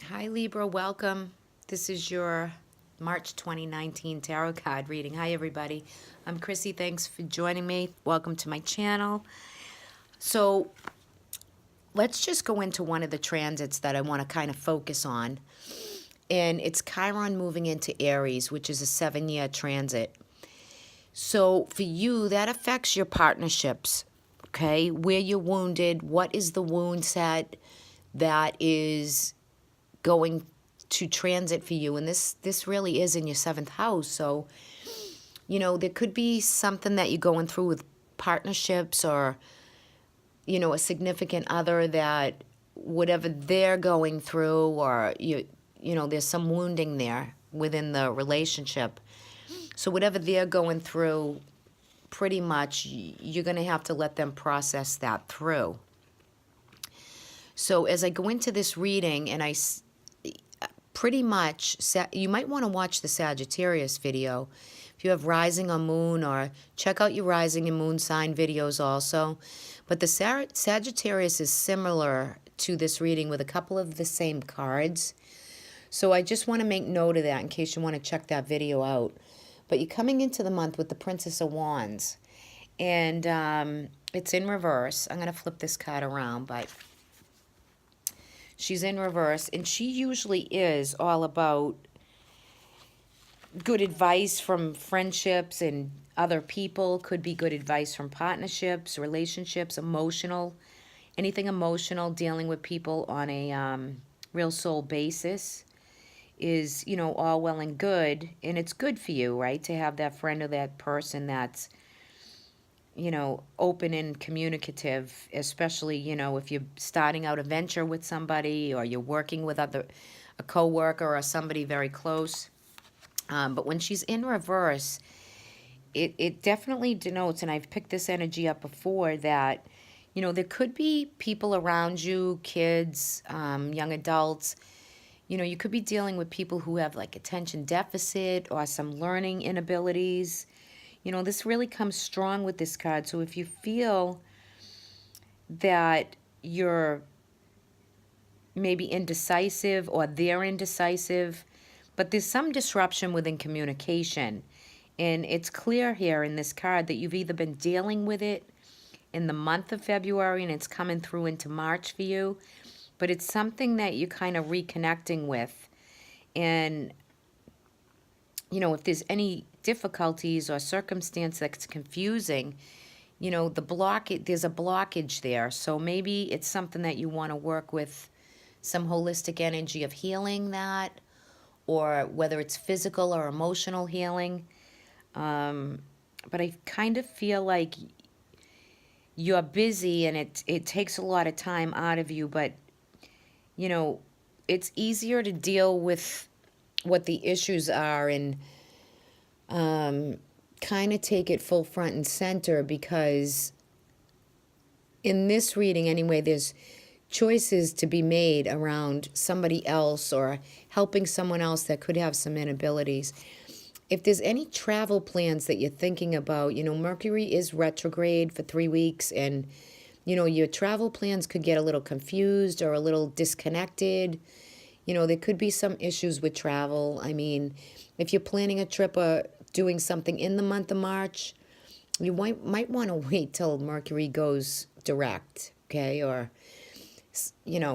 Hi, Libra. Welcome. This is your March 2019 tarot card reading. Hi, everybody. I'm Chrissy. Thanks for joining me. Welcome to my channel. So, let's just go into one of the transits that I want to kind of focus on. And it's Chiron moving into Aries, which is a 7-year transit. So, for you, that affects your partnerships, okay? Where you're wounded, what is the wound set that is going to transit for you, and this really is in your 7th house. So there could be something that you're going through with partnerships, or a significant other, that whatever they're going through, or there's some wounding there within the relationship. So whatever they're going through, pretty much you're going to have to let them process that through. So as I go into this reading, and pretty much, you might want to watch the Sagittarius video. If you have rising or moon, or check out your rising and moon sign videos also. But the Sagittarius is similar to this reading with a couple of the same cards. So I just want to make note of that in case you want to check that video out. But you're coming into the month with the Princess of Wands. And it's in reverse. I'm going to flip this card around, but she's in reverse, and she usually is all about good advice from friendships and other people. Could be good advice from partnerships, relationships, anything emotional, dealing with people on a real soul basis is, all well and good. And it's good for you, right, to have that friend or that person that's open and communicative, especially, if you're starting out a venture with somebody, or you're working with a coworker or somebody very close. But when she's in reverse, it definitely denotes, and I've picked this energy up before, that, there could be people around you, kids, young adults. You could be dealing with people who have like attention deficit or some learning inabilities. This really comes strong with this card. So if you feel that you're maybe indecisive, or they're indecisive, but there's some disruption within communication. And it's clear here in this card that you've either been dealing with it in the month of February and it's coming through into March for you, but it's something that you're kind of reconnecting with. And if there's any difficulties or circumstance that's confusing, there's a blockage there. So maybe it's something that you want to work with some holistic energy of healing that, or whether it's physical or emotional healing. But I kind of feel like you're busy, and it takes a lot of time out of you, but it's easier to deal with what the issues are, and kind of take it full front and center, because in this reading anyway, there's choices to be made around somebody else, or helping someone else that could have some inabilities. If there's any travel plans that you're thinking about, Mercury is retrograde for 3 weeks, and your travel plans could get a little confused or a little disconnected. There could be some issues with travel. I mean, if you're planning a trip or doing something in the month of March, you might want to wait till Mercury goes direct, okay? Or,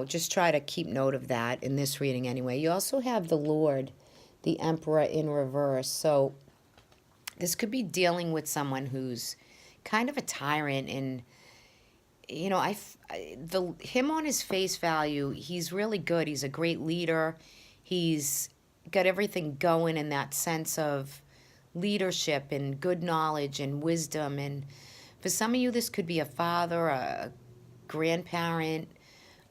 just try to keep note of that in this reading anyway. You also have the Lord, the Emperor, in reverse. So this could be dealing with someone who's kind of a tyrant, and him on his face value, he's really good. He's a great leader. He's got everything going in that sense of leadership and good knowledge and wisdom. And for some of you, this could be a father, a grandparent,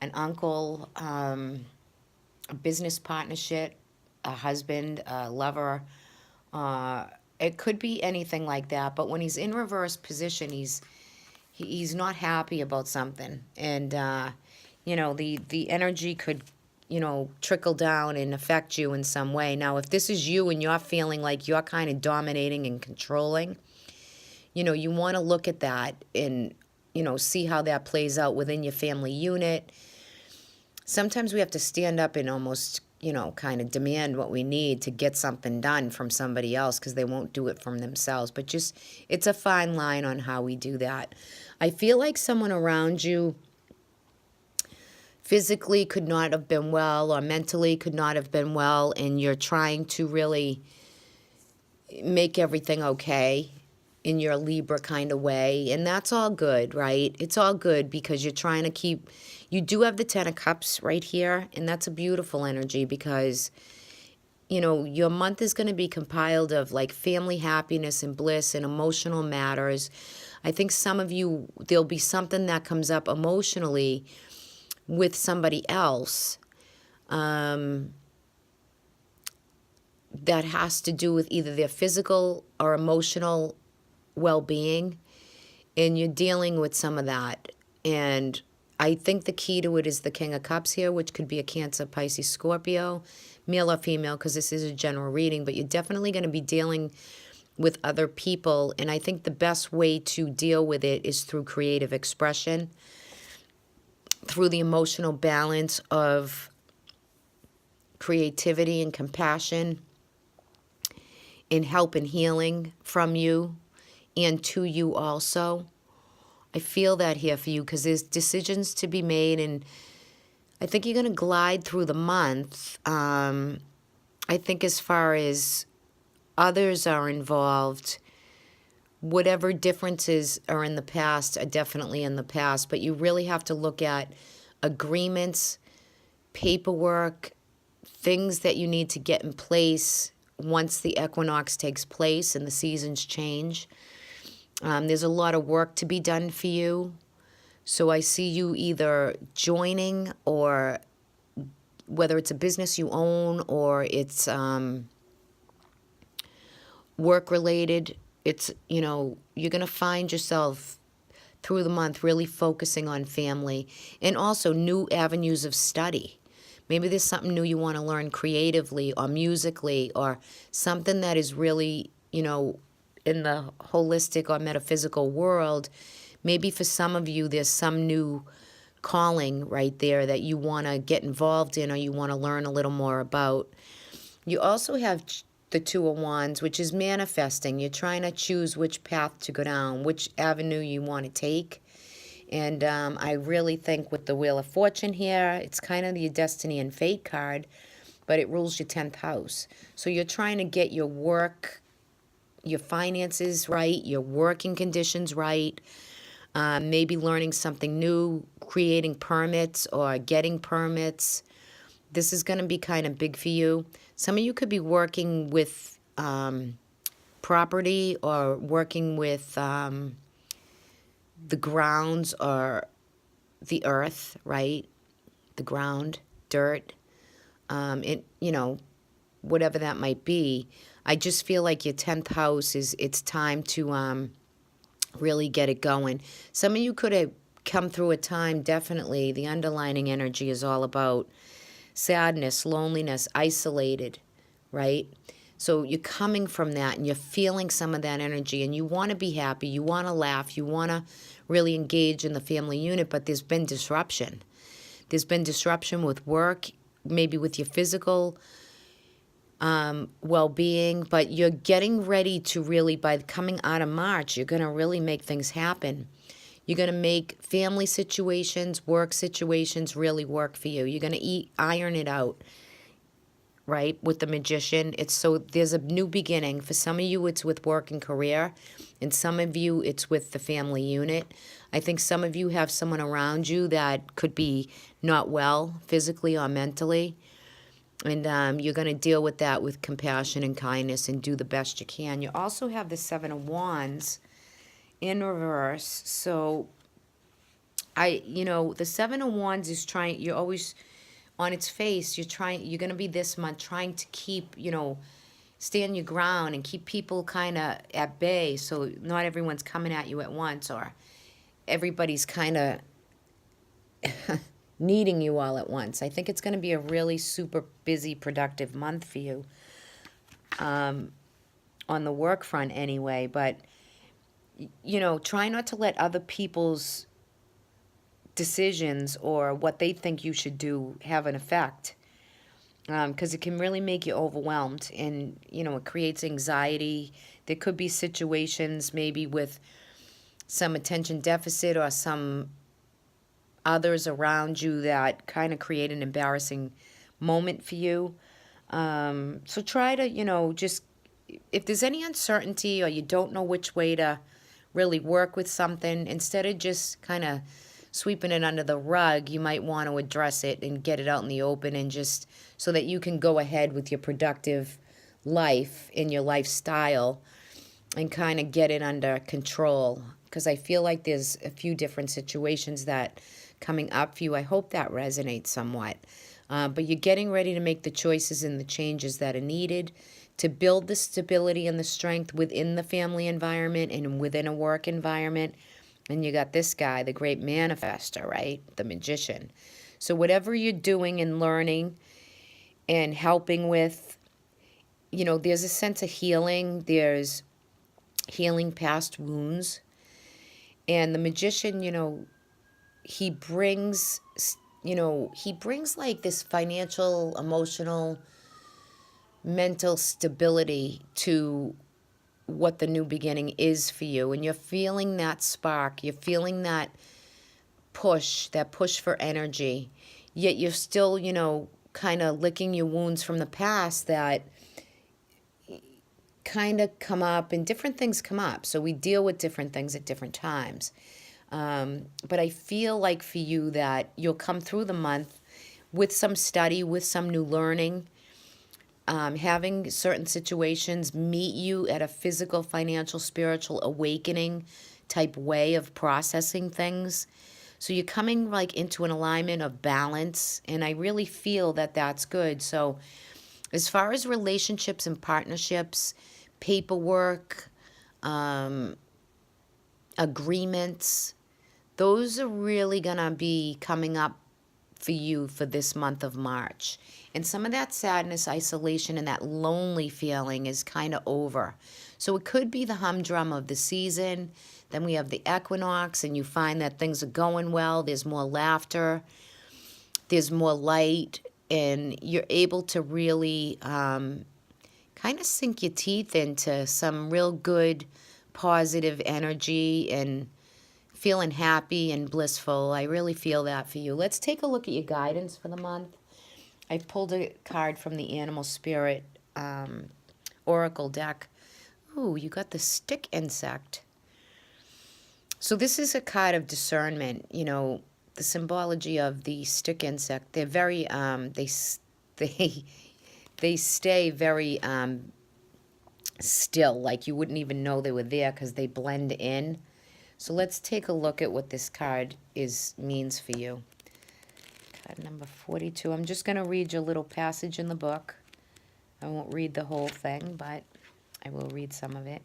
an uncle, a business partnership, a husband, a lover. It could be anything like that. But when he's in reverse position, he's not happy about something, and the energy could trickle down and affect you in some way. Now, if this is you and you're feeling like you're kind of dominating and controlling, you want to look at that and see how that plays out within your family unit. sometimes we have to stand up and almost, kind of demand what we need to get something done from somebody else because they won't do it from themselves. But just, it's a fine line on how we do that. I feel like someone around you physically could not have been well or mentally could not have been well, and you're trying to really make everything okay in your Libra kind of way. And that's all good, right? It's all good because you're trying to keep, you do have the Ten of Cups right here, and that's a beautiful energy because, your month is going to be compiled of like family happiness and bliss and emotional matters. I think some of you, there'll be something that comes up emotionally with somebody else that has to do with either their physical or emotional well-being, and you're dealing with some of that. And I think the key to it is the King of Cups here, which could be a Cancer, Pisces, Scorpio, male or female, because this is a general reading, but you're definitely going to be dealing with other people. And I think the best way to deal with it is through creative expression, through the emotional balance of creativity and compassion, and help and healing from you and to you also. I feel that here for you because there's decisions to be made, and I think you're going to glide through the month. I think as far as others are involved, whatever differences are in the past are definitely in the past, but you really have to look at agreements, paperwork, things that you need to get in place once the equinox takes place and the seasons change. There's a lot of work to be done for you. So I see you either joining, or whether it's a business you own or it's work related, it's, you're going to find yourself through the month really focusing on family and also new avenues of study. Maybe there's something new you want to learn creatively or musically, or something that is really, in the holistic or metaphysical world. Maybe for some of you, there's some new calling right there that you want to get involved in or you want to learn a little more about. You also have the Two of Wands, which is manifesting. You're trying to choose which path to go down, which avenue you want to take. And I really think with the Wheel of Fortune here, it's kind of your destiny and fate card, but it rules your 10th house. So you're trying to get your work, your finances right, your working conditions right, maybe learning something new, creating permits or getting permits. This is going to be kind of big for you. Some of you could be working with property or working with the grounds or the earth, right? The ground, dirt, whatever that might be. I just feel like your 10th house it's time to really get it going. Some of you could have come through a time, definitely, the underlining energy is all about sadness, loneliness, isolated, right? So you're coming from that and you're feeling some of that energy and you want to be happy, you want to laugh, you want to really engage in the family unit, but there's been disruption. There's been disruption with work, maybe with your physical well-being, but you're getting ready to really, by coming out of March, you're going to really make things happen. You're going to make family situations, work situations really work for you. You're going to iron it out, right, with the Magician. There's a new beginning. For some of you, it's with work and career, and some of you, it's with the family unit. I think some of you have someone around you that could be not well physically or mentally, and you're going to deal with that with compassion and kindness and do the best you can. You also have the Seven of Wands in reverse. So the Seven of Wands is trying, you're always on its face, you're going to be this month trying to keep, stand your ground and keep people kind of at bay, so not everyone's coming at you at once or everybody's kind of needing you all at once. I think it's going to be a really super busy, productive month for you on the work front anyway, but try not to let other people's decisions or what they think you should do have an effect. Because it can really make you overwhelmed, and it creates anxiety. There could be situations maybe with some attention deficit or some others around you that kind of create an embarrassing moment for you. So try to, just if there's any uncertainty or you don't know which way to really work with something, instead of just kind of sweeping it under the rug, you might want to address it and get it out in the open, and just so that you can go ahead with your productive life in your lifestyle and kind of get it under control. Because I feel like there's a few different situations that coming up for you. I hope that resonates somewhat. But you're getting ready to make the choices and the changes that are needed to build the stability and the strength within the family environment and within a work environment. And you got this guy, the great manifester, right? The magician. So whatever you're doing and learning and helping with, there's a sense of healing. There's healing past wounds. And the magician, he brings, like this financial, emotional, mental stability to what the new beginning is for you. And you're feeling that spark. You're feeling that push for energy. Yet you're still, kind of licking your wounds from the past that kind of come up, and different things come up. So we deal with different things at different times. But I feel like for you that you'll come through the month with some study, with some new learning, having certain situations meet you at a physical, financial, spiritual awakening type way of processing things. So you're coming like into an alignment of balance, and I really feel that that's good. So as far as relationships and partnerships, paperwork, agreements, those are really going to be coming up for you for this month of March. And some of that sadness, isolation, and that lonely feeling is kind of over. So it could be the humdrum of the season. Then we have the equinox, and you find that things are going well. There's more laughter. There's more light. And you're able to really kind of sink your teeth into some real good, positive energy and feeling happy and blissful. I really feel that for you. Let's take a look at your guidance for the month. I pulled a card from the Animal Spirit Oracle deck. Ooh, you got the stick insect. So this is a card of discernment. The symbology of the stick insect. They're very they stay very still, like you wouldn't even know they were there because they blend in. So let's take a look at what this card means for you. Card number 42. I'm just going to read you a little passage in the book. I won't read the whole thing, but I will read some of it.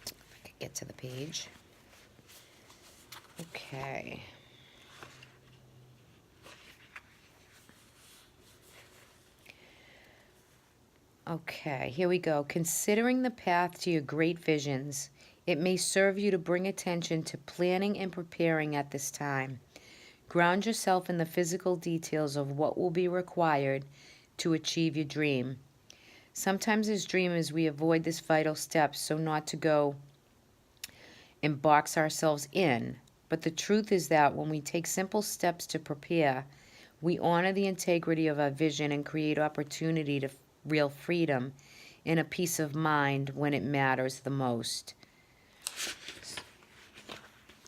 If I could get to the page. Okay. Okay, here we go. Considering the path to your great visions, it may serve you to bring attention to planning and preparing at this time. Ground yourself in the physical details of what will be required to achieve your dream. Sometimes as dreamers, we avoid this vital step so not to go and box ourselves in. But the truth is that when we take simple steps to prepare, we honor the integrity of our vision and create opportunity to real freedom and a peace of mind when it matters the most.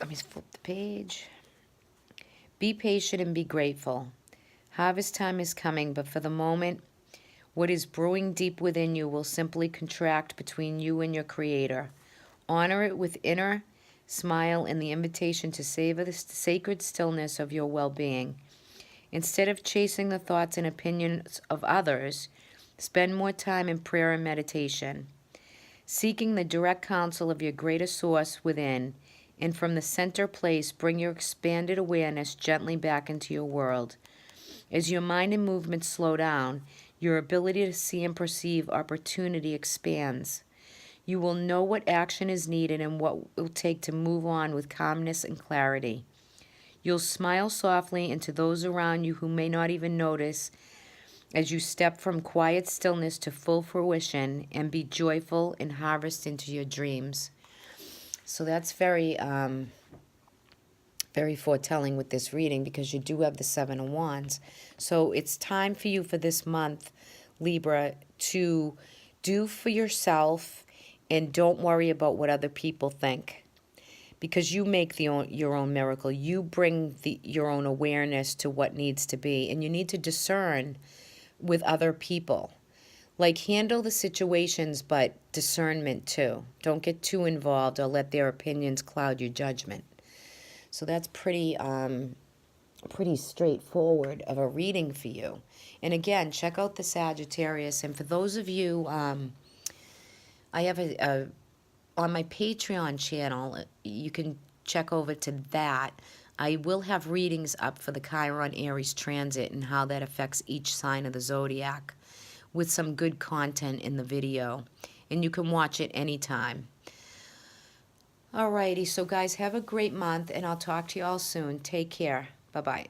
Let me flip the page. Be patient and be grateful. Harvest time is coming, but for the moment, what is brewing deep within you will simply contract between you and your Creator. Honor it with inner smile and the invitation to savor the sacred stillness of your well-being. Instead of chasing the thoughts and opinions of others, spend more time in prayer and meditation, seeking the direct counsel of your greater source within, and from the center place, bring your expanded awareness gently back into your world. As your mind and movement slow down, Your ability to see and perceive opportunity expands. You will know what action is needed and what it will take to move on with calmness and clarity. You'll smile softly into those around you who may not even notice as you step from quiet stillness to full fruition and be joyful and harvest into your dreams. So that's very foretelling with this reading, because you do have the Seven of Wands. So it's time for you for this month, Libra, to do for yourself and don't worry about what other people think, because you make your own miracle. You bring your own awareness to what needs to be, and you need to discern with other people. Like, handle the situations, but discernment too. Don't get too involved or let their opinions cloud your judgment. So that's pretty straightforward of a reading for you. And again, check out the Sagittarius. And for those of you, I have on my Patreon channel, you can check over to that. I will have readings up for the Chiron Aries transit and how that affects each sign of the zodiac, with some good content in the video. And you can watch it anytime. Alrighty, so guys, have a great month, and I'll talk to you all soon. Take care. Bye-bye.